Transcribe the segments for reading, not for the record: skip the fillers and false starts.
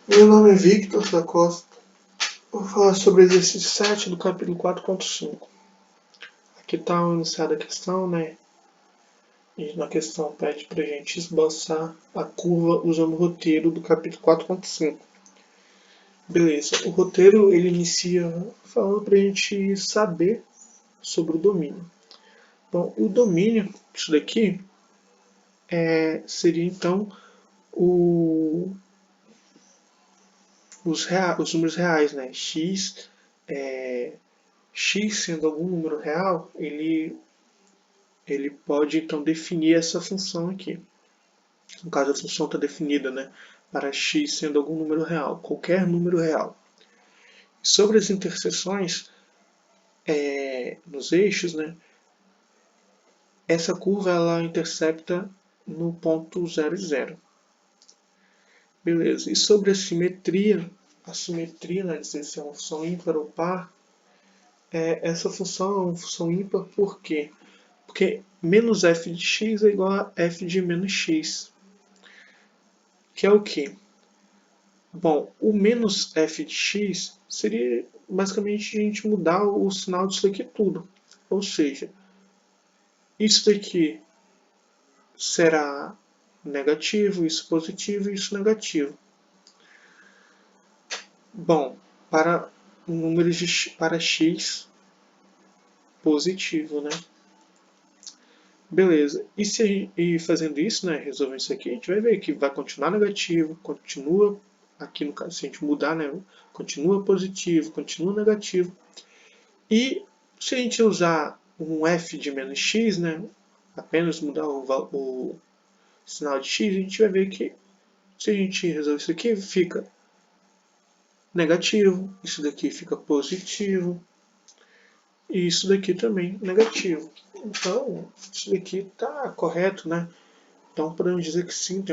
Meu nome é Victor da Costa. Vou falar sobre o exercício 7 do capítulo 4.5. Aqui está iniciada a questão, né? E na questão pede para a gente esboçar a curva usando o roteiro do capítulo 4.5. Beleza, o roteiro ele inicia falando para a gente saber sobre o domínio. Bom, o domínio, isso daqui, seria então o, os números reais, né? X sendo algum número real, ele pode então definir essa função aqui. No caso, a função está definida, né, para x sendo algum número real, qualquer número real. Sobre as interseções nos eixos, né, essa curva ela intercepta no ponto 0 e 0. Beleza. E sobre a simetria, né, dizer se é uma função ímpar ou par, essa função é uma função ímpar por quê? Porque menos f de x é igual a f de menos x. Que é o quê? Bom, o menos f de x seria basicamente a gente mudar o sinal disso daqui tudo. Ou seja, isso daqui será negativo, isso positivo e isso negativo. Bom, para números para x positivo, né? Beleza. E fazendo isso, né, resolvendo isso aqui, a gente vai ver que vai continuar negativo, continua, aqui no caso, se a gente mudar, né, continua positivo, continua negativo. E se a gente usar um f de menos x, né, apenas mudar o sinal de x, a gente vai ver que se a gente resolver isso aqui, fica negativo, isso daqui fica positivo, e isso daqui também negativo. Então, isso daqui está correto, né? Então, podemos dizer que sim,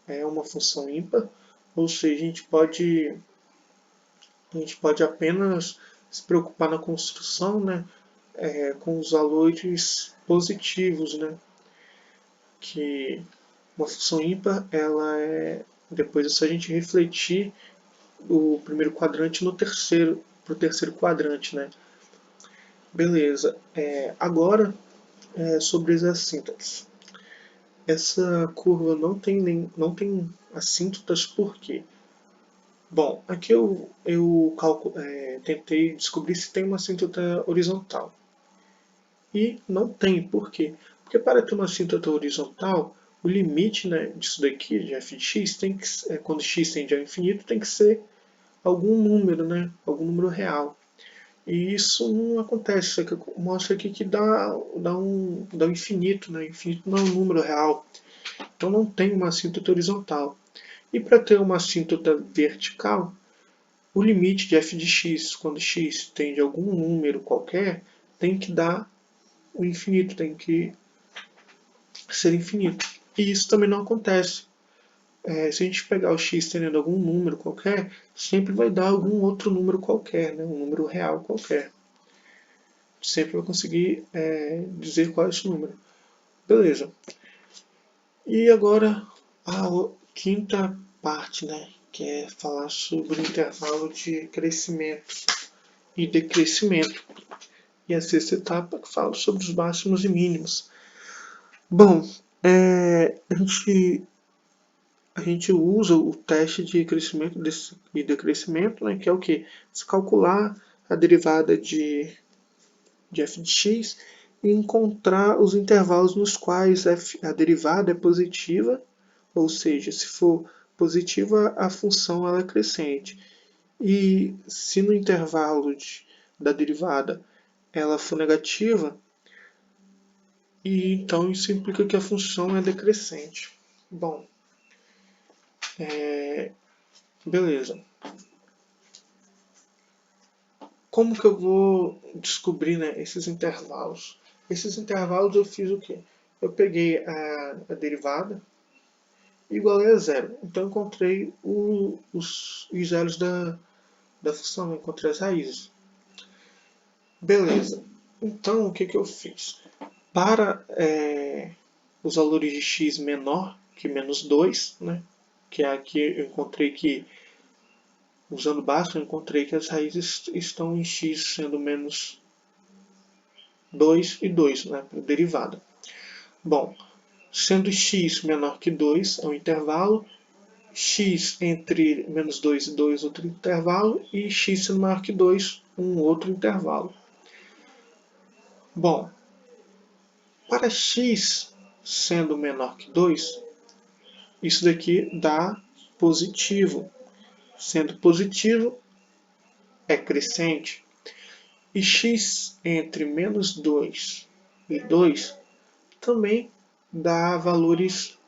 é uma função ímpar, ou seja, a gente pode apenas se preocupar na construção, né? Com os valores positivos, né? Que uma função ímpar, ela é depois é só a gente refletir o primeiro quadrante no terceiro, para o terceiro quadrante, né? Beleza. Agora sobre as assíntotas. Essa curva não tem assíntotas por quê? Bom, aqui eu tentei descobrir se tem uma assíntota horizontal. E não tem, por quê? Porque para ter uma assíntota horizontal, o limite, né, disso daqui, de f de x, quando x tende ao infinito, tem que ser algum número, né, algum número real. E isso não acontece, isso aqui mostra aqui que dá um infinito, né? Infinito não é um número real. Então não tem uma assíntota horizontal. E para ter uma assíntota vertical, o limite de f de x, quando x tende a algum número qualquer, tem que dar o infinito, tem que ser infinito. E isso também não acontece. Se a gente pegar o x tendendo a algum número qualquer, sempre vai dar algum outro número qualquer, né? Um número real qualquer. Sempre vai conseguir dizer qual é esse número. Beleza. E agora a quinta parte, né? Que é falar sobre o intervalo de crescimento e decrescimento. E a sexta etapa que fala sobre os máximos e mínimos. Bom, a gente usa o teste de crescimento e decrescimento, né, que é o que? Se calcular a derivada de f de x e encontrar os intervalos nos quais a derivada é positiva, ou seja, se for positiva, a função ela é crescente. E se no intervalo da derivada ela for negativa, e então isso implica que a função é decrescente. Bom, beleza. Como que eu vou descobrir, né, esses intervalos? Esses intervalos eu fiz o quê? Eu peguei a derivada e igualei a zero. Então eu encontrei os zeros da função, eu encontrei as raízes. Beleza. Então o que, que eu fiz? Para os valores de x menor que menos 2, né, que é aqui eu encontrei que Usando Bhaskara, eu encontrei que as raízes estão em x sendo menos 2 e 2, né, para a derivada. Bom, sendo x menor que 2 é um intervalo, x entre menos 2 e 2 outro intervalo, e x sendo maior que 2 um outro intervalo. Bom, para x sendo menor que 2, isso daqui dá positivo. Sendo positivo, é crescente. E x entre menos 2 e 2 também dá valores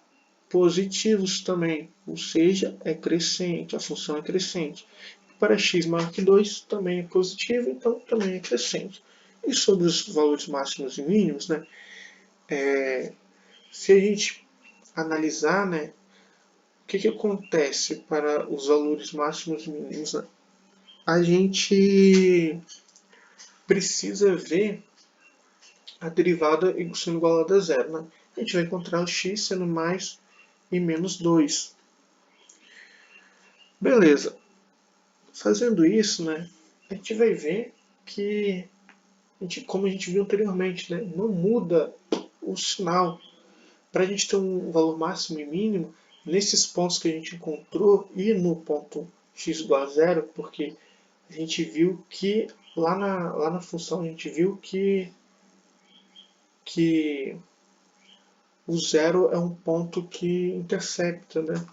positivos também, ou seja, é crescente, a função é crescente. Para x maior que 2 também é positivo, então também é crescente. E sobre os valores máximos e mínimos, né, se a gente analisar, né, o que acontece para os valores máximos e mínimos, né? A gente precisa ver a derivada sendo igualada a zero. Né? A gente vai encontrar o x sendo mais e menos 2. Beleza. Fazendo isso, né, a gente vai ver que, como a gente viu anteriormente, né, não muda o sinal. Para a gente ter um valor máximo e mínimo, nesses pontos que a gente encontrou e no ponto x igual a zero, porque a gente viu que lá na função a gente viu que o zero é um ponto que intercepta, né?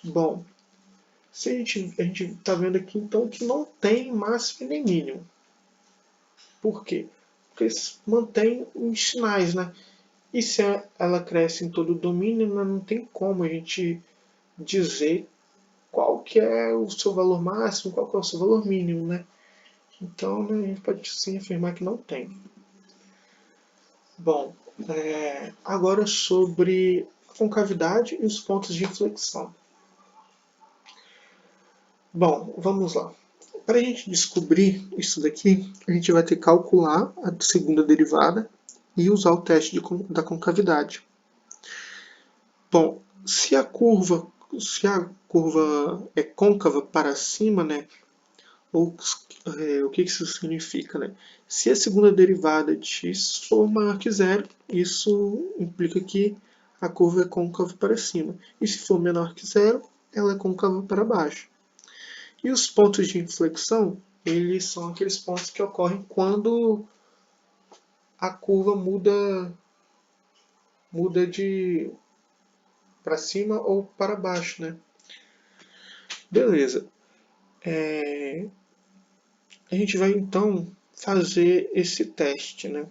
Bom, se a gente está vendo aqui então que não tem máximo nem mínimo. Por quê? Porque mantém os sinais, né? E se ela cresce em todo o domínio, né, não tem como a gente dizer qual que é o seu valor máximo, qual que é o seu valor mínimo, né? Então, né, a gente pode sim afirmar que não tem. Bom, agora sobre a concavidade e os pontos de inflexão. Bom, vamos lá. Para a gente descobrir isso daqui, a gente vai ter que calcular a segunda derivada e usar o teste da concavidade. Bom, se a curva é côncava para cima, né, o que isso significa? Né? Se a segunda derivada de x for maior que zero, isso implica que a curva é côncava para cima. E se for menor que zero, ela é côncava para baixo. E os pontos de inflexão, eles são aqueles pontos que ocorrem quando a curva muda de para cima ou para baixo, né? Beleza. A gente vai então fazer esse teste, né?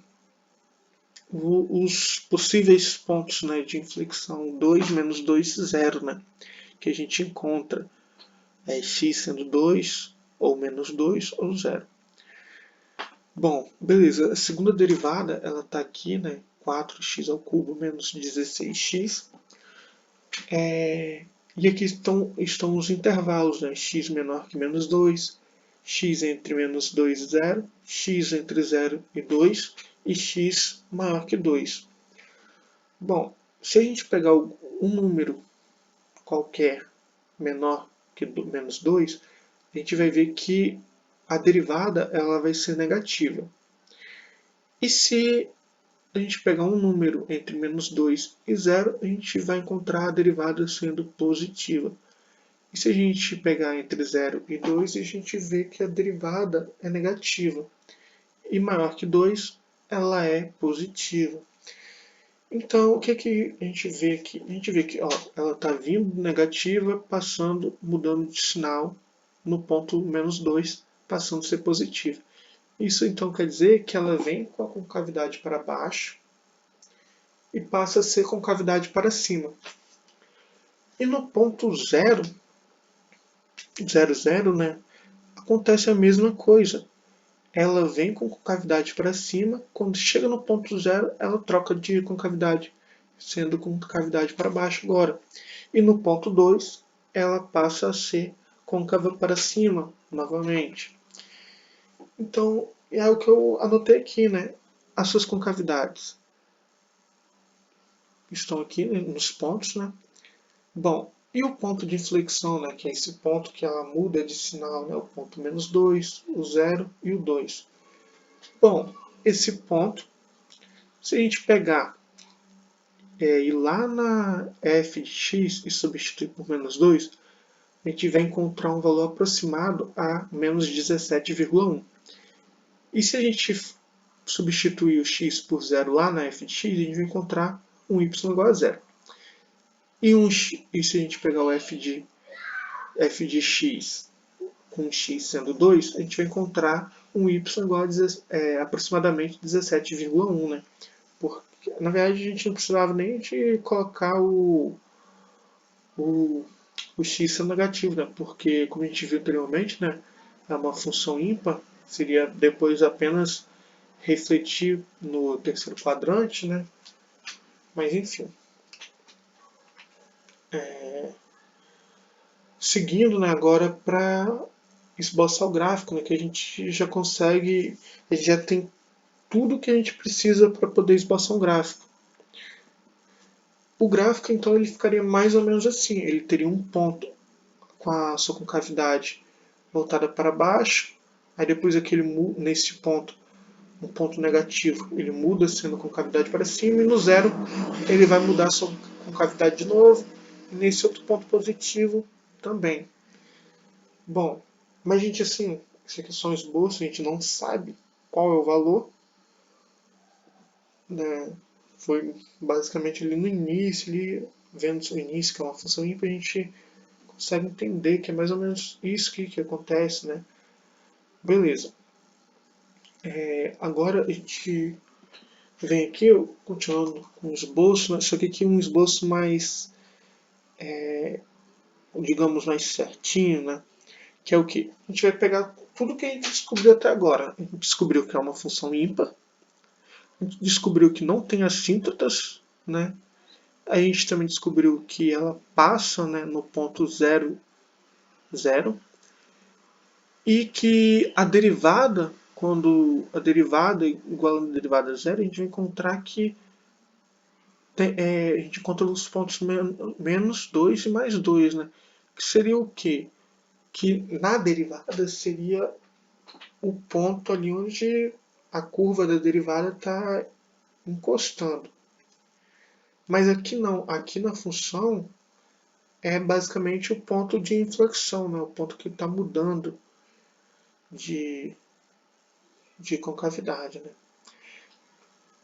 Os possíveis pontos, né, de inflexão 2, menos 2, 0, né? Que a gente encontra x sendo 2, ou menos 2, ou 0. Bom, beleza. A segunda derivada, ela está aqui, né? 4x ao cubo menos 16x. E aqui estão os intervalos, né? X menor que menos 2, x entre menos 2 e 0, x entre 0 e 2 e x maior que 2. Bom, se a gente pegar um número qualquer menor que menos 2, a gente vai ver que a derivada ela vai ser negativa. E se a gente pegar um número entre menos 2 e 0, a gente vai encontrar a derivada sendo positiva. E se a gente pegar entre 0 e 2, a gente vê que a derivada é negativa. E maior que 2, ela é positiva. Então, o que a gente vê aqui? A gente vê que ela está vindo negativa, mudando de sinal no ponto menos 2, passando a ser positiva. Isso então quer dizer que ela vem com a concavidade para baixo e passa a ser concavidade para cima. E no ponto 0, 0, né, acontece a mesma coisa. Ela vem com concavidade para cima, quando chega no ponto 0, ela troca de concavidade, sendo concavidade para baixo agora. E no ponto 2, ela passa a ser côncava para cima, novamente. Então, é o que eu anotei aqui, né? As suas concavidades estão aqui, né, nos pontos, né? Bom, E o ponto de inflexão, né, que é esse ponto que ela muda de sinal, né, o ponto -2, o 0 e o 2. Bom, esse ponto, se a gente pegar ir lá na f de x e substituir por -2, a gente vai encontrar um valor aproximado a -17,1. E se a gente substituir o x por 0 lá na f de x, a gente vai encontrar um y igual a 0. E se a gente pegar o f de x com x sendo 2, a gente vai encontrar um y igual a aproximadamente 17,1, né? Porque, na verdade, a gente não precisava nem de colocar o, o x sendo negativo, né? Porque, como a gente viu anteriormente, né, é uma função ímpar, seria depois apenas refletir no terceiro quadrante, né? Mas, enfim. Seguindo, né, agora para esboçar o gráfico, né, que a gente já consegue, a gente já tem tudo que a gente precisa para poder esboçar um gráfico. O gráfico, então, ele ficaria mais ou menos assim. Ele teria um ponto com a sua concavidade voltada para baixo, aí depois nesse ponto, um ponto negativo, ele muda sendo concavidade para cima, e no zero ele vai mudar a sua concavidade de novo, e nesse outro ponto positivo também. Bom, mas a gente, assim, isso aqui é só um esboço, a gente não sabe qual é o valor, né? Foi basicamente ali no início, ali, vendo o início, que é uma função ímpar, a gente consegue entender que é mais ou menos isso que acontece, né? Beleza. Agora a gente vem aqui, continuando com o esboço, né? Só que aqui um esboço mais, digamos, mais certinho, né? Que é o que? A gente vai pegar tudo que a gente descobriu até agora. A gente descobriu que é uma função ímpar, a gente descobriu que não tem assíntotas, né? A gente também descobriu que ela passa, né, no ponto 0, 0, e que a derivada, quando a derivada é igual a derivada zero, a gente vai encontrar que a gente encontra os pontos menos 2 e mais 2, né? Que seria o quê? Que na derivada seria o ponto ali onde a curva da derivada está encostando. Mas aqui não, aqui na função é basicamente o ponto de inflexão, né? O ponto que está mudando de, de concavidade. Né?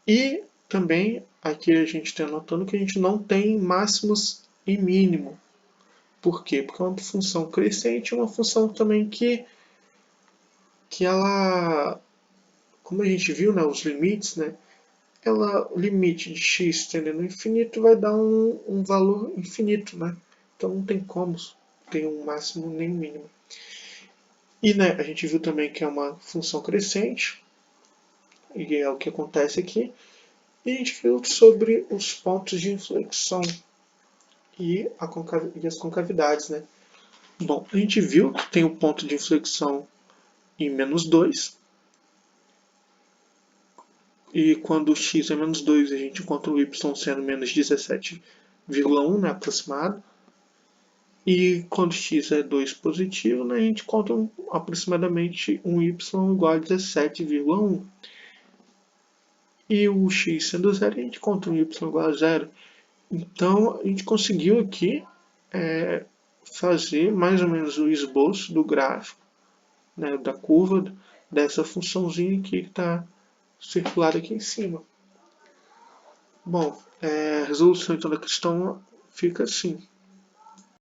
E também aqui a gente está notando que a gente não tem máximos e mínimo. Por quê? Porque é uma função crescente, uma função também que ela, como a gente viu, né, os limites, né, o limite de x tendendo ao infinito vai dar um valor infinito, né? Então não tem como ter um máximo nem um mínimo. E né, a gente viu também que é uma função crescente, e é o que acontece aqui. E a gente viu sobre os pontos de inflexão e as concavidades. Né? Bom, a gente viu que tem o ponto de inflexão em -2, e quando o x é -2, a gente encontra o y sendo menos 17,1, né, aproximado. E quando x é 2 positivo, né, a gente encontra aproximadamente um y igual a 17,1. E o x sendo 0, a gente encontra um y igual a 0. Então, a gente conseguiu aqui fazer mais ou menos o esboço do gráfico, né, da curva dessa funçãozinha aqui que está circulada aqui em cima. Bom, a resolução então da questão fica assim.